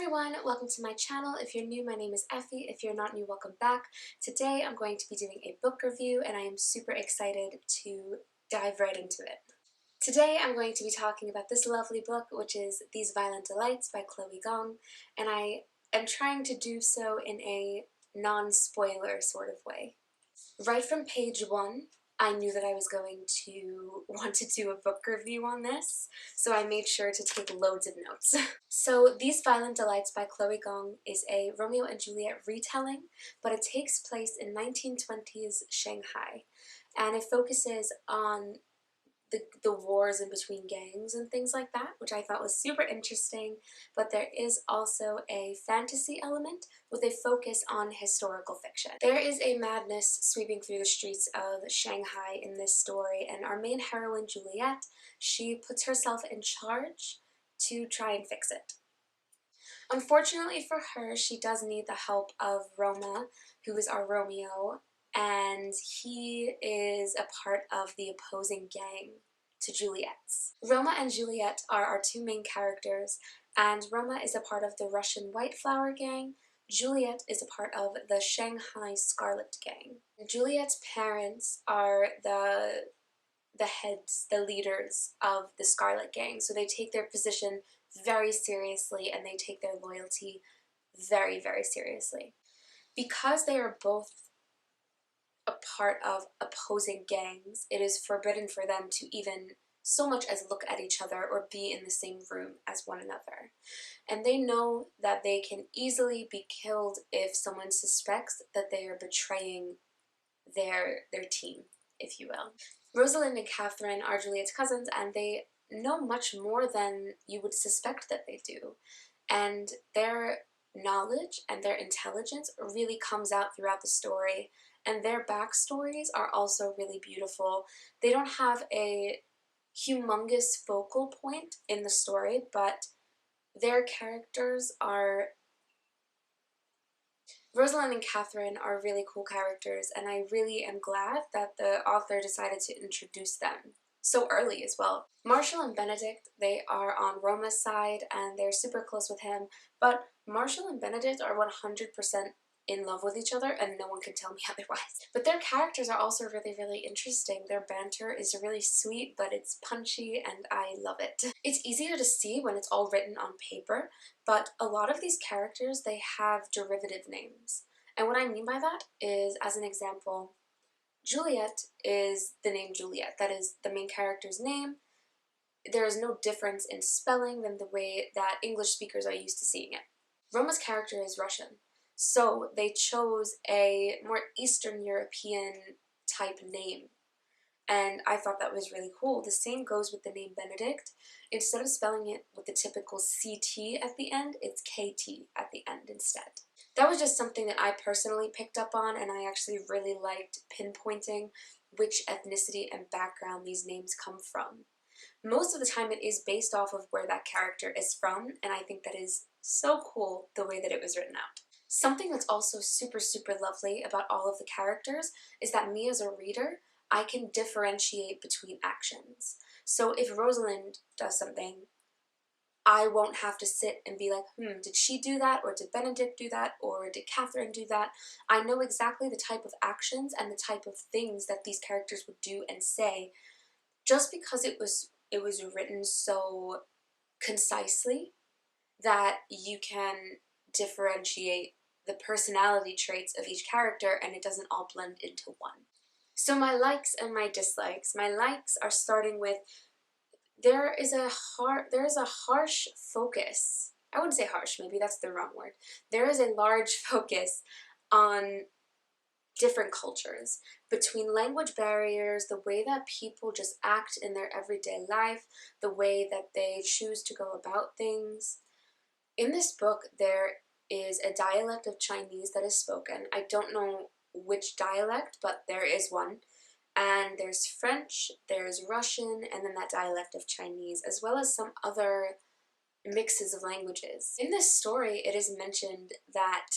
everyone, welcome to my channel. If you're new, my name is Effie. If you're not new, welcome back. Today I'm going to be doing a book review and I am super excited to dive right into it. Today I'm going to be talking about this lovely book, which is These Violent Delights by Chloe Gong, and I am trying to do so in a non-spoiler sort of way. Right from page one, I knew that I was going to want to do a book review on this, so I made sure to take loads of notes. So, These Violent Delights by Chloe Gong is a Romeo and Juliet retelling, but it takes place in 1920s Shanghai, and it focuses on the wars in between gangs and things like that, which I thought was super interesting, but there is also a fantasy element with a focus on historical fiction. There is a madness sweeping through the streets of Shanghai in this story, and our main heroine, Juliet, she puts herself in charge to try and fix it. Unfortunately for her, she does need the help of Roma, who is our Romeo, and he is a part of the opposing gang to Juliet's. Roma and Juliet are our two main characters, and Roma is a part of the Russian White Flower gang. Juliet is a part of the Shanghai Scarlet gang. Juliet's parents are the heads, the leaders of the Scarlet gang, so they take their position very seriously and they take their loyalty very, very seriously. Because they are both a part of opposing gangs, it is forbidden for them to even so much as look at each other or be in the same room as one another. And they know that they can easily be killed if someone suspects that they are betraying their team, if you will. Rosalind and Catherine are Juliet's cousins, and they know much more than you would suspect that they do. And their knowledge and their intelligence really comes out throughout the story, and their backstories are also really beautiful. They don't have a humongous focal point in the story, but their characters are... Rosalind and Catherine are really cool characters, and I really am glad that the author decided to introduce them so early as well. Marshall and Benedict, they are on Roma's side and they're super close with him, but Marshall and Benedict are 100% in love with each other and no one can tell me otherwise. But their characters are also really, really interesting. Their banter is really sweet, but it's punchy and I love it. It's easier to see when it's all written on paper, but a lot of these characters, they have derivative names. And what I mean by that is, as an example, Juliet is the name Juliet. That is the main character's name. There is no difference in spelling than the way that English speakers are used to seeing it. Roma's character is Russian, so they chose a more Eastern European type name, and I thought that was really cool. The same goes with the name Benedict. Instead of spelling it with the typical CT at the end, it's KT at the end instead. That was just something that I personally picked up on, and I actually really liked pinpointing which ethnicity and background these names come from. Most of the time it is based off of where that character is from, and I think that is so cool the way that it was written out. Something that's also super, super lovely about all of the characters is that me as a reader, I can differentiate between actions. So if Rosalind does something, I won't have to sit and be like, did she do that, or did Benedict do that, or did Catherine do that? I know exactly the type of actions and the type of things that these characters would do and say, just because it was written so concisely that you can differentiate the personality traits of each character and it doesn't all blend into one. So my likes and my dislikes. My likes are starting with there is a harsh focus. I wouldn't say harsh, maybe that's the wrong word. There is a large focus on different cultures, between language barriers, the way that people just act in their everyday life, the way that they choose to go about things. In this book, there is a dialect of Chinese that is spoken. I don't know which dialect, but there is one. And there's French, there's Russian, and then that dialect of Chinese, as well as some other mixes of languages. In this story, it is mentioned that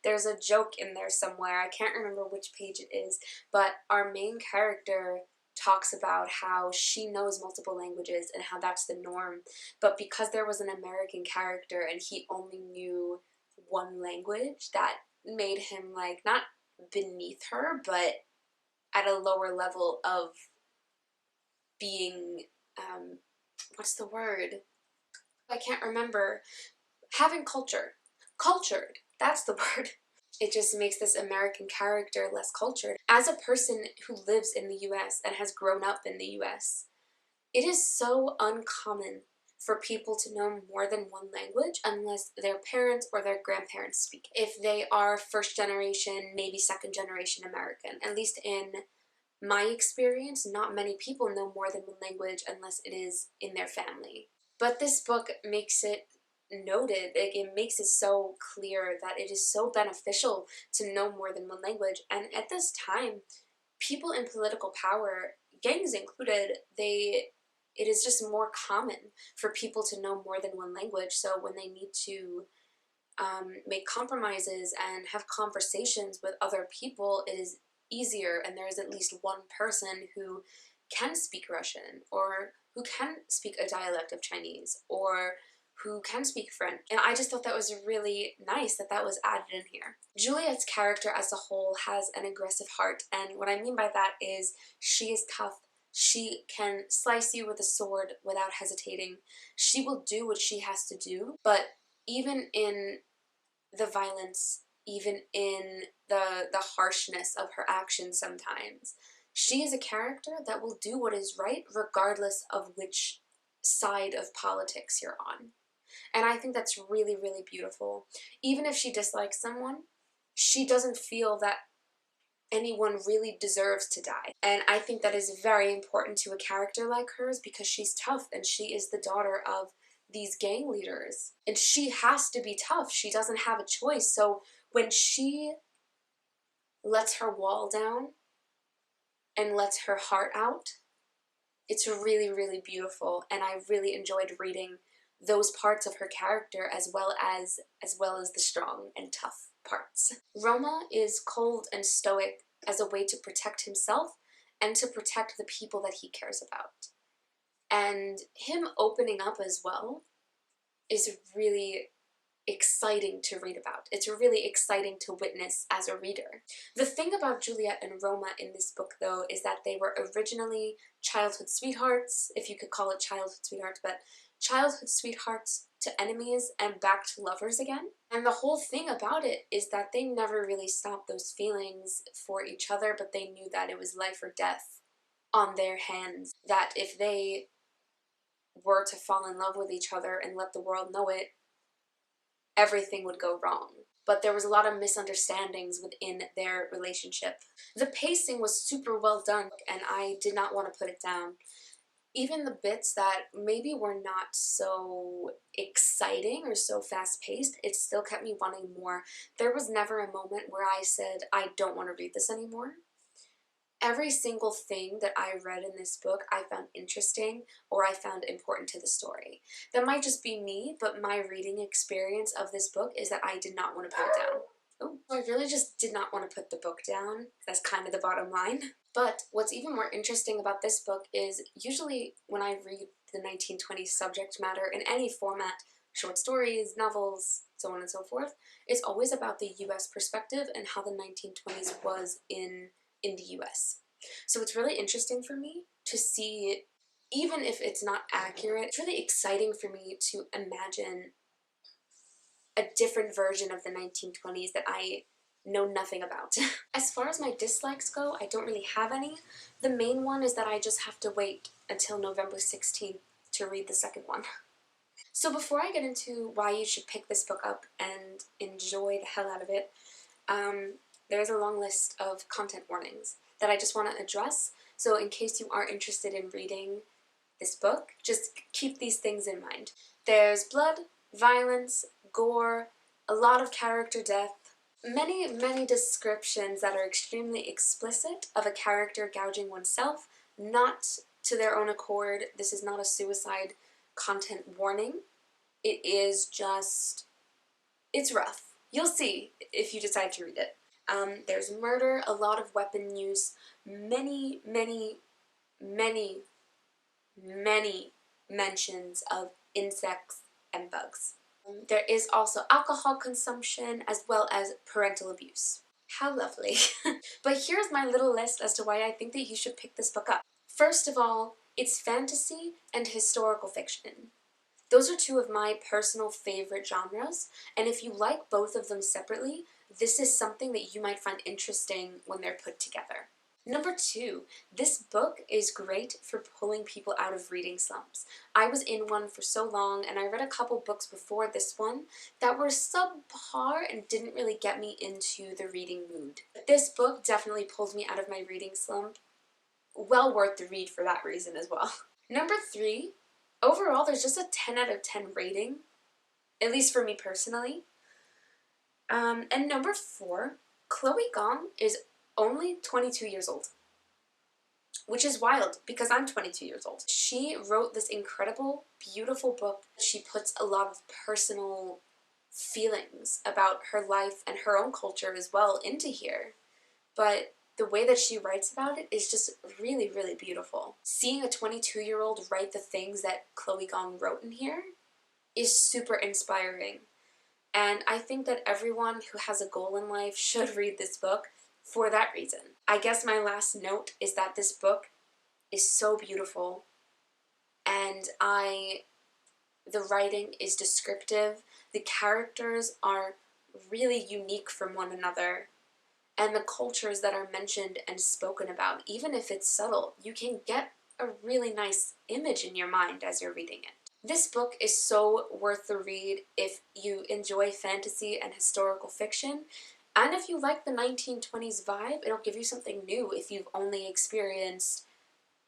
there's a joke in there somewhere, I can't remember which page it is, but our main character talks about how she knows multiple languages and how that's the norm, but because there was an American character and he only knew one language, that made him like not beneath her, but at a lower level of being, what's the word? I can't remember. Having culture. Cultured. That's the word. It just makes this American character less cultured. As a person who lives in the US and has grown up in the US, it is so uncommon for people to know more than one language unless their parents or their grandparents speak. If they are first generation, maybe second generation American, at least in my experience, not many people know more than one language unless it is in their family. But this book makes it noted, it makes it so clear that it is so beneficial to know more than one language. And at this time, people in political power, gangs included, it is just more common for people to know more than one language. So when they need to make compromises and have conversations with other people, it is easier, and there is at least one person who can speak Russian, or who can speak a dialect of Chinese, or who can speak French. And I just thought that was really nice that that was added in here. Juliet's character as a whole has an aggressive heart, and what I mean by that is she is tough. She can slice you with a sword without hesitating. She will do what she has to do, but even in the violence, even in the harshness of her actions sometimes, she is a character that will do what is right regardless of which side of politics you're on. And I think that's really, really beautiful. Even if she dislikes someone, she doesn't feel that anyone really deserves to die. And I think that is very important to a character like hers because she's tough and she is the daughter of these gang leaders. And she has to be tough. She doesn't have a choice. So when she lets her wall down and lets her heart out, it's really, really beautiful. And I really enjoyed reading those parts of her character as well as the strong and tough parts. Roma is cold and stoic as a way to protect himself and to protect the people that he cares about. And him opening up as well is really exciting to read about. It's really exciting to witness as a reader. The thing about Juliet and Roma in this book, though, is that they were originally childhood sweethearts, if you could call it childhood sweethearts, but childhood sweethearts to enemies and back to lovers again. And the whole thing about it is that they never really stopped those feelings for each other, but they knew that it was life or death on their hands, that if they were to fall in love with each other and let the world know it, everything would go wrong. But there was a lot of misunderstandings within their relationship. The pacing was super well done, and I did not want to put it down. Even the bits that maybe were not so exciting or so fast-paced, it still kept me wanting more. There was never a moment where I said, I don't want to read this anymore. Every single thing that I read in this book I found interesting or I found important to the story. That might just be me, but my reading experience of this book is that I did not want to put it down. Oh, I really just did not want to put the book down. That's kind of the bottom line. But what's even more interesting about this book is usually when I read the 1920s subject matter in any format, short stories, novels, so on and so forth, it's always about the US perspective and how the 1920s was in the US. So it's really interesting for me to see, even if it's not accurate, it's really exciting for me to imagine a different version of the 1920s that I know nothing about. As far as my dislikes go, I don't really have any. The main one is that I just have to wait until November 16th to read the second one. So before I get into why you should pick this book up and enjoy the hell out of it, there's a long list of content warnings that I just want to address. So in case you are interested in reading this book, just keep these things in mind. There's blood, violence, gore, a lot of character death, many descriptions that are extremely explicit of a character gouging oneself, not to their own accord. This is not a suicide content warning. It is just, it's rough. You'll see if you decide to read it. There's murder, a lot of weapon use, many many, many mentions of insects and bugs. There is also alcohol consumption as well as parental abuse. How lovely. But here's my little list as to why I think that you should pick this book up. First of all, it's fantasy and historical fiction. Those are two of my personal favorite genres, and if you like both of them separately, this is something that you might find interesting when they're put together. Number two, this book is great for pulling people out of reading slumps. I was in one for so long, and I read a couple books before this one that were subpar and didn't really get me into the reading mood. But this book definitely pulled me out of my reading slump. Well worth the read for that reason as well. Number three, overall there's just a 10 out of 10 rating, at least for me personally. And number four, Chloe Gong is only 22 years old, which is wild because I'm 22 years old. She wrote this incredible, beautiful book. She puts a lot of personal feelings about her life and her own culture as well into here. But the way that she writes about it is just really, really beautiful. Seeing a 22-year-old write the things that Chloe Gong wrote in here is super inspiring. And I think that everyone who has a goal in life should read this book for that reason. I guess my last note is that this book is so beautiful, and the writing is descriptive, the characters are really unique from one another, and the cultures that are mentioned and spoken about, even if it's subtle, you can get a really nice image in your mind as you're reading it. This book is so worth the read if you enjoy fantasy and historical fiction, and if you like the 1920s vibe. It'll give you something new if you've only experienced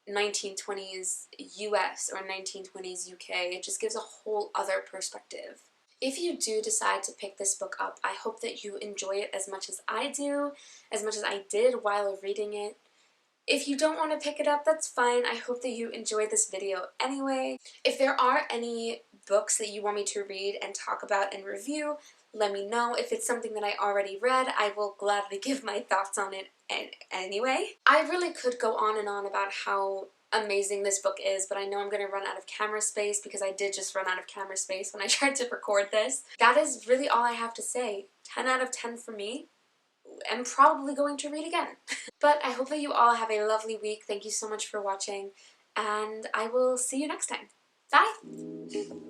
1920s US or 1920s UK. It just gives a whole other perspective. If you do decide to pick this book up, I hope that you enjoy it as much as I do, as much as I did while reading it. If you don't want to pick it up, that's fine. I hope that you enjoyed this video anyway. If there are any books that you want me to read and talk about and review, let me know. If it's something that I already read, I will gladly give my thoughts on it anyway. I really could go on and on about how amazing this book is, but I know I'm going to run out of camera space because I did just run out of camera space when I tried to record this. That is really all I have to say. 10 out of 10 for me. I'm probably going to read again. But I hope that you all have a lovely week. Thank you so much for watching, and I will see you next time. Bye!